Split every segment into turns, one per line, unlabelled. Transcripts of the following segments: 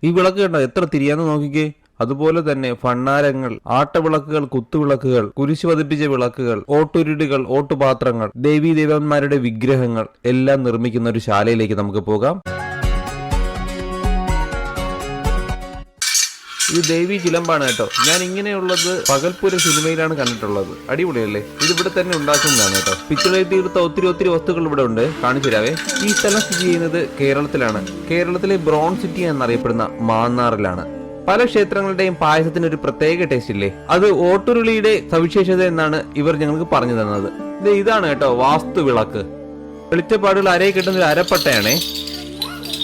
ഈ വിളക്ക് കണ്ടോ എത്ര തിരിയാന്ന് നോക്കിക്കേ. അതുപോലെ തന്നെ ഭണ്ണാരങ്ങൾ, ആട്ടവിളക്കുകൾ, കുത്തുവിളക്കുകൾ, കുരിശ് പതിപ്പിച്ച വിളക്കുകൾ, ഓട്ടുരുടുകൾ, ഓട്ടുപാത്രങ്ങൾ, ദേവീ ദേവന്മാരുടെ വിഗ്രഹങ്ങൾ എല്ലാം നിർമ്മിക്കുന്ന ഒരു ശാലയിലേക്ക് നമുക്ക് പോകാം. ഇത് ദേവി ചിലമ്പാണ് കേട്ടോ. ഞാൻ ഇങ്ങനെയുള്ളത് പകൽപ്പൂര സിനിമയിലാണ് കണ്ടിട്ടുള്ളത്. അടിപൊളിയല്ലേ? ഇത് ഇവിടെ തന്നെ ഉണ്ടാക്കുന്നതാണ് കേട്ടോ. പിച്ചളയിൽ തീർത്ത ഒത്തിരി വസ്തുക്കൾ ഇവിടെ ഉണ്ട്, കാണിച്ചു തരാവേ. ഈ സ്ഥലം സ്ഥിതി ചെയ്യുന്നത് കേരളത്തിലാണ്. കേരളത്തിലെ ബ്രോൺസ് സിറ്റി എന്നറിയപ്പെടുന്ന മാന്നാറിലാണ്. പല ക്ഷേത്രങ്ങളുടെയും പായസത്തിന് ഒരു പ്രത്യേക ടേസ്റ്റ് ഇല്ലേ? അത് ഓട്ടുരുളിയുടെ സവിശേഷത എന്നാണ് ഇവർ ഞങ്ങൾക്ക് പറഞ്ഞു തന്നത്. ഇതാണ് കേട്ടോ വാസ്തു വിളക്ക്. വെളിച്ചപ്പാടുകൾ അരയെ കിട്ടുന്ന ഒരു അരപ്പട്ടയാണേ.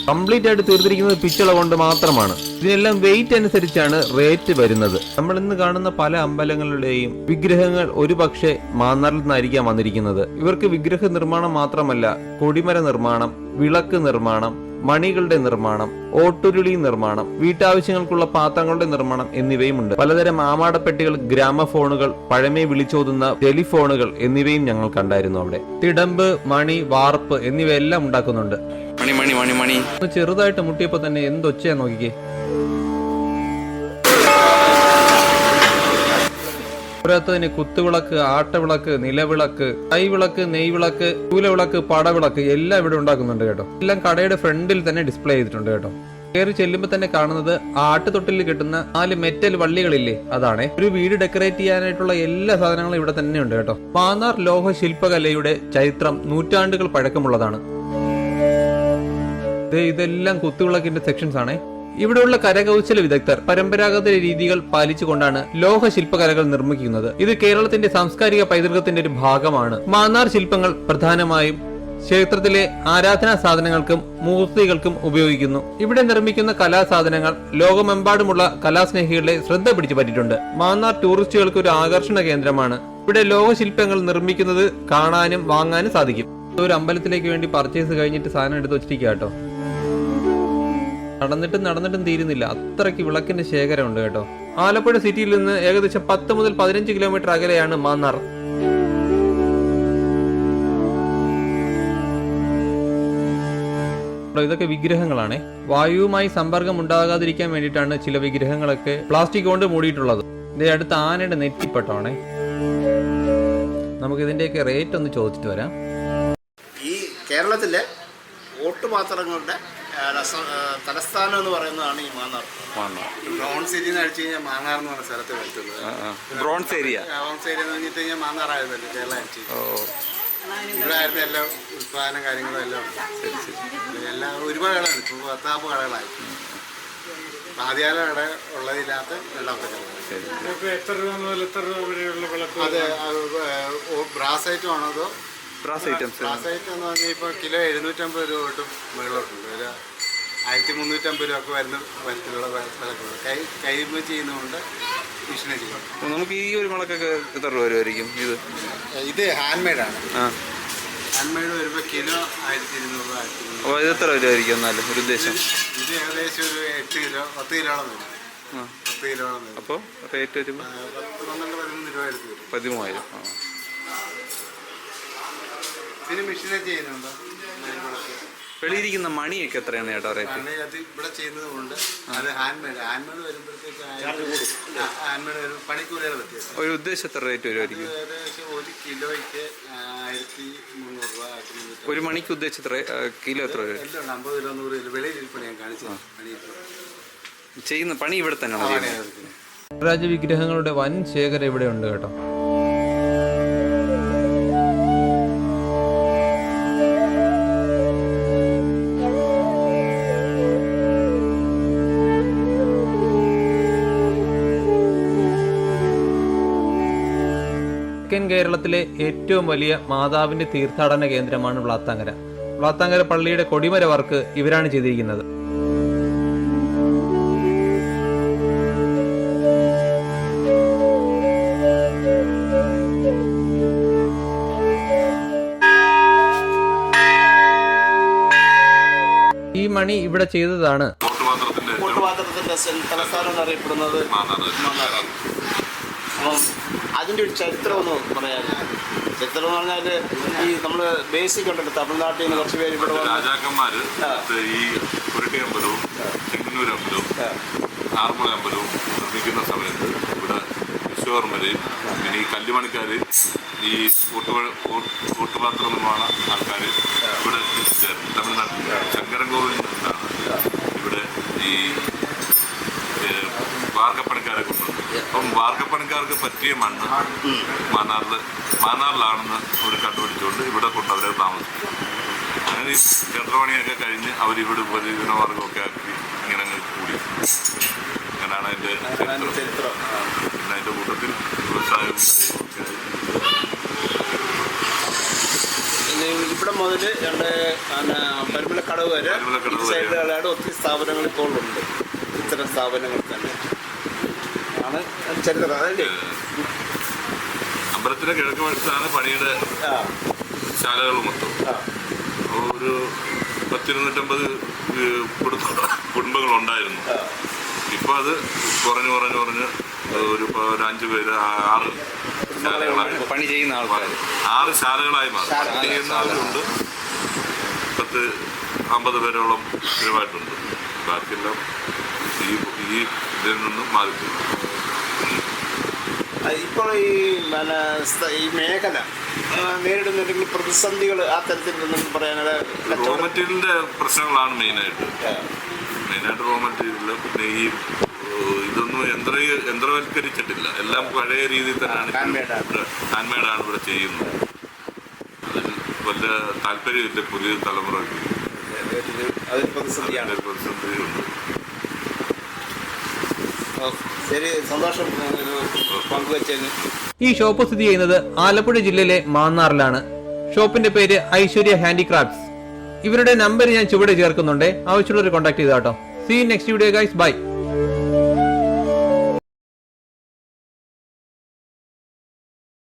കംപ്ലീറ്റ് ആയിട്ട് തീർത്തിരിക്കുന്നത് പിച്ചള കൊണ്ട് മാത്രമാണ്. ഇതിനെല്ലാം വെയിറ്റ് അനുസരിച്ചാണ് റേറ്റ് വരുന്നത്. നമ്മൾ ഇന്ന് കാണുന്ന പല അമ്പലങ്ങളുടെയും വിഗ്രഹങ്ങൾ ഒരു പക്ഷേ മാന്നാറിൽ നിന്നായിരിക്കാം വന്നിരിക്കുന്നത്. ഇവർക്ക് വിഗ്രഹ നിർമ്മാണം മാത്രമല്ല, കൊടിമര നിർമ്മാണം, വിളക്ക് നിർമ്മാണം, മണികളുടെ നിർമ്മാണം, ഓട്ടുരുളി നിർമ്മാണം, വീട്ടാവശ്യങ്ങൾക്കുള്ള പാത്രങ്ങളുടെ നിർമ്മാണം എന്നിവയുമുണ്ട്. പലതരം ആമാടപ്പെട്ടികൾ, ഗ്രാമഫോണുകൾ, പഴമയെ വിളിച്ചോതുന്ന ടെലിഫോണുകൾ എന്നിവയും ഞങ്ങൾ കണ്ടായിരുന്നു അവിടെ. തിടമ്പ്, മണി, വാർപ്പ് എന്നിവയെല്ലാം ഉണ്ടാക്കുന്നുണ്ട്.
മണി മണി മണി മണി
ചെറുതായിട്ട് മുട്ടിയപ്പോ തന്നെ എന്തൊച്ചയാ നോക്കിക്കേ. പുറത്തതിന് കുത്തുവിളക്ക്, ആട്ടവിളക്ക്, നിലവിളക്ക്, കൈവിളക്ക്, നെയ്വിളക്ക്, ചൂലവിളക്ക്, പടവിളക്ക് എല്ലാം ഇവിടെ ഉണ്ടാക്കുന്നുണ്ട് കേട്ടോ. എല്ലാം കടയുടെ ഫ്രണ്ടിൽ തന്നെ ഡിസ്പ്ലേ ചെയ്തിട്ടുണ്ട് കേട്ടോ. കയറി ചെല്ലുമ്പോൾ തന്നെ കാണുന്നത് ആട്ടുതൊട്ടിൽ കിട്ടുന്ന 4 മെറ്റൽ വള്ളികളില്ലേ, അതാണ്. ഒരു വീട് ഡെക്കറേറ്റ് ചെയ്യാനായിട്ടുള്ള എല്ലാ സാധനങ്ങളും ഇവിടെ തന്നെ ഉണ്ട് കേട്ടോ. മാന്നാർ ലോഹ ശില്പകലയുടെ ചരിത്രം നൂറ്റാണ്ടുകൾ പഴക്കമുള്ളതാണ്. ഇതെല്ലാം കുത്തുവിളക്കിന്റെ സെക്ഷൻസ് ആണ്. ഇവിടെയുള്ള കരകൗശല വിദഗ്ധർ പരമ്പരാഗത രീതികൾ പാലിച്ചുകൊണ്ടാണ് ലോഹ ശില്പകലകൾ നിർമ്മിക്കുന്നത്. ഇത് കേരളത്തിന്റെ സാംസ്കാരിക പൈതൃകത്തിന്റെ ഒരു ഭാഗമാണ്. മാന്നാർ ശില്പങ്ങൾ പ്രധാനമായും ക്ഷേത്രത്തിലെ ആരാധനാ സാധനങ്ങൾക്കും മൂർത്തികൾക്കും ഉപയോഗിക്കുന്നു. ഇവിടെ നിർമ്മിക്കുന്ന കലാസാധനങ്ങൾ ലോകമെമ്പാടുമുള്ള കലാസ്നേഹികളുടെ ശ്രദ്ധ പിടിച്ചു പറ്റിയിട്ടുണ്ട്. മാന്നാർ ടൂറിസ്റ്റുകൾക്ക് ഒരു ആകർഷണ കേന്ദ്രമാണ്. ഇവിടെ ലോഹശില്പങ്ങൾ നിർമ്മിക്കുന്നത് കാണാനും വാങ്ങാനും സാധിക്കും. ഒരു അമ്പലത്തിലേക്ക് വേണ്ടി പർച്ചേസ് കഴിഞ്ഞിട്ട് സാധനം എടുത്ത് വെച്ചിരിക്കുക കേട്ടോ. നടന്നിട്ടും തീരുന്നില്ല, അത്രയ്ക്ക് വിളക്കിന്റെ ശേഖരമുണ്ട് കേട്ടോ. ആലപ്പുഴ സിറ്റിയിൽ നിന്ന് ഏകദേശം 10 മുതൽ 15 കിലോമീറ്റർ അകലെയാണ് മാന്നാർ. ഇതൊക്കെ വിഗ്രഹങ്ങളാണ്. വായുവുമായി സമ്പർക്കം ഉണ്ടാകാതിരിക്കാൻ വേണ്ടിയിട്ടാണ് ചില വിഗ്രഹങ്ങളൊക്കെ പ്ലാസ്റ്റിക് കൊണ്ട് മൂടിയിട്ടുള്ളത്. ഇതിന്റെ അടുത്ത് ആനയുടെ നെറ്റിപ്പട്ടമാണേ. നമുക്ക് ഇതിന്റെയൊക്കെ റേറ്റ് ഒന്ന് ചോദിച്ചിട്ട് വരാം.
ഈ കേരളത്തിലെ ഓട്ടുപാത്രങ്ങളുടെ തലസ്ഥാനം എന്ന് പറയുന്നതാണ് ഈ മാന്നാർ. ബ്രോൺസ് സിറ്റി എന്ന് അടിച്ചു കഴിഞ്ഞാൽ മാന്നാർ എന്ന് പറഞ്ഞ സ്ഥലത്ത് വരുത്തുന്നത്.
ബ്രോൺസ് ഏരിയ
എന്ന് പറഞ്ഞിട്ട് കഴിഞ്ഞാൽ മാന്നാറായിരുന്നല്ലോ കേരളം അടിച്ചു. ഇവിടെ ആയിരുന്നു എല്ലാം ഉത്പാദനം കാര്യങ്ങളും എല്ലാം എല്ലാം ഒരുപാട് കടകളാണ്. ഇപ്പോൾ 10 കടകളായി. ആദ്യകാല കട ഉള്ളതില്ലാത്ത രണ്ടാമത്തെ കട. അതെ, ബ്രാസ് ഐറ്റം ആണോ അതോ
ബ്രാസ് ഐറ്റംസ്?
ബ്രാസ് ഐറ്റം എന്ന് പറഞ്ഞാൽ ഇപ്പോൾ കിലോ 750 രൂപ തൊട്ടും മുകളിലോട്ടുണ്ട്. ഒരു 1350 രൂപ ഒക്കെ വരുന്ന തരത്തിലുള്ള വിലക്കുണ്ട്. കൈമ ചെയ്യുന്നതുകൊണ്ട് മിഷനെ ചെയ്യും.
നമുക്ക് ഈ ഒരു വിളക്കൊക്കെ എത്ര രൂപ വരുമായിരിക്കും?
ഇത് ഹാൻഡ് മെയ്ഡാണ്. ഹാൻഡ് മെയ്ഡ് വരുമ്പോൾ കിലോ 1200 രൂപ.
അപ്പോൾ ഇത് എത്ര രൂപയായിരിക്കും എന്നാലും ഒരു ഉദ്ദേശം?
ഇത് ഏകദേശം ഒരു 8 കിലോ 10 കിലോളം വരും. 10 കിലോളം വരും.
അപ്പോൾ റേറ്റ് വരുമ്പോൾ
13 രൂപ എടുത്ത് വരും.
13,000.
ഇതിന് മിഷനെ ചെയ്യുന്നുണ്ടോ?
വെളിയിരിക്കുന്ന മണിയൊക്കെ എത്രയാണ് ചേട്ടാ റേറ്റ്?
അത് ഇവിടെ ചെയ്യുന്നത് കൊണ്ട് അത് ഹാൻഡ് മെയ്ഡ് വരുമ്പോഴത്തേക്ക് ഹാൻഡ് മെയ്ഡ് വരും. പണിക്കൂലികൾ വ്യത്യാസം.
ഒരു ഉദ്ദേശം എത്ര റേറ്റ് വരുമായിരിക്കും?
ഏകദേശം 1 കിലോയ്ക്ക് 1300 രൂപ.
ഒരു മണിക്ക് ഉദ്ദേശിച്ച കിലോ എത്ര വരും?
എല്ലാം 50 കിലോ 100 കിലോ വെളിയിൽ ഞാൻ കാണിച്ചു.
ചെയ്യുന്ന പണി ഇവിടെ തന്നെയാണ് ചെയ്യുന്നത്.
രാജവിഗ്രഹങ്ങളുടെ വൻ ശേഖരം ഇവിടെ ഉണ്ട് കേട്ടോ. തെക്കൻ കേരളത്തിലെ ഏറ്റവും വലിയ മാതാവിന്റെ തീർത്ഥാടന കേന്ദ്രമാണ് വ്ളാത്താങ്കര. വ്ളാത്താങ്കര പള്ളിയുടെ കൊടിമര വർക്ക് ഇവരാണ് ചെയ്തിരിക്കുന്നത്. ഈ മണി ഇവിടെ ചെയ്തതാണ്.
ഓട്ടുപാത്രത്തിന്റെ തലസ്ഥാനം എന്നറിയപ്പെടുന്നത് മാന്നാറാണ്. അപ്പം അതിൻ്റെ ഒരു ചരിത്രം ഒന്ന് പറയാൻ. ചരിത്രം എന്ന് പറഞ്ഞാൽ ഈ നമ്മൾ ബേസിക് ഉണ്ടല്ലോ തമിഴ്നാട്ടിൽ നിന്ന് കുറച്ച് പേര് ഇവിടെ വന്ന്
രാജാക്കന്മാർ ഈ പുരട്ടി അമ്പലവും ചെങ്ങന്നൂർ അമ്പലവും ആറന്മുള അമ്പലവും നിർമ്മിക്കുന്ന സമയത്ത് ഇവിടെ വിശ്വകർമ്മരെയും പിന്നെ ഈ കല്ലുമണിക്കാർ ഈ കൂട്ടുപാത്ര നിർമ്മാണ ആൾക്കാർ ഇവിടെ എത്തിച്ചേർന്നു. തമിഴ്നാട്ടിൽ ശങ്കരൻകോവിൽ നിന്നാണ് ഇവിടെ ഈ വാർക്കപ്പണിക്കാരെ കൊണ്ടുവന്നത്. അപ്പം വാർക്കപ്പണിക്കാർക്ക് പറ്റിയ മണ്ണ് മാന്നാറിലാണെന്ന് അവർ കണ്ടുപിടിച്ചുകൊണ്ട് ഇവിടെ കൊണ്ട് അവരെ താമസിക്കും. അങ്ങനെ ഈ ക്ഷേത്രപണിയൊക്കെ കഴിഞ്ഞ് അവരിവിടെ ഉപജീവനമാർഗമൊക്കെ ആക്കി ഇങ്ങനെ അങ്ങ് കൂടി. അങ്ങനെയാണ് അതിൻ്റെ ചരിത്രം. പിന്നെ അതിൻ്റെ കൂട്ടത്തിൽ വ്യവസായവും
ഇവിടെ മുതൽ പരുമലക്കടവ് വരെ സൈഡുകളായിട്ട് ഒത്തിരി സ്ഥാപനങ്ങൾ ഇപ്പോൾ ഉണ്ട്. ഇത്തരം സ്ഥാപനങ്ങൾ തന്നെ ആണ് ചരിത്രം. അതല്ലേ
അമ്പലത്തിൻ്റെ കിഴക്ക് വശത്താണ് പണിയുടെ ശാലകൾ മൊത്തം. ഒരു 150 കുടുംബങ്ങളുണ്ടായിരുന്നു. ഇപ്പോൾ അത് കുറഞ്ഞ് ഒരു 5 പേര് 6 ശാലകളായി
പണി ചെയ്യുന്ന ആൾക്കാർ
6 ശാലകളായി മാറി. പണി ചെയ്യുന്നവരുണ്ട്. 10-50 പേരോളം സ്ഥിരമായിട്ടുണ്ട്. ബാക്കിയെല്ലാം ഈ ഇതിൽ നിന്നും മാറിയിട്ടുണ്ട്.
ഇപ്പോൾ ഈ മേഖല നേരിടുന്ന എന്തെങ്കിലും പ്രതിസന്ധികൾ ആ തരത്തിൽ നിന്നും പറയാനുള്ള
റോ മെറ്റീരിയലിൻ്റെ പ്രശ്നങ്ങളാണ് മെയിനായിട്ട് റോ മെറ്റീരിയൽ. പിന്നെ ഈ ഇതൊന്നും യന്ത്രവൽക്കരിച്ചിട്ടില്ല. എല്ലാം പഴയ രീതിയിൽ തന്നെയാണ് ഹാൻഡ്മെയ്ഡാണ് ഇവിടെ ചെയ്യുന്നത്. അതിൽ വല്ല താല്പര്യമില്ല പുതിയ തലമുറയ്ക്ക്. പ്രതിസന്ധിയുണ്ട്.
ശരി, സന്തോഷം പങ്കുവച്ചതിന്.
ഈ ഷോപ്പ് സ്ഥിതി ചെയ്യുന്നത് ആലപ്പുഴ ജില്ലയിലെ മാന്നാറിലാണ്. ഷോപ്പിന്റെ പേര് ഐശ്വര്യ ഹാൻഡിക്രാഫ്റ്റ്സ്. ഇവരുടെ നമ്പർ ഞാൻ ചുവടെ ചേർക്കുന്നുണ്ട്. ആവശ്യമുള്ളവർ കോൺടാക്ട് ചെയ്താട്ടോ. See next video guys. By.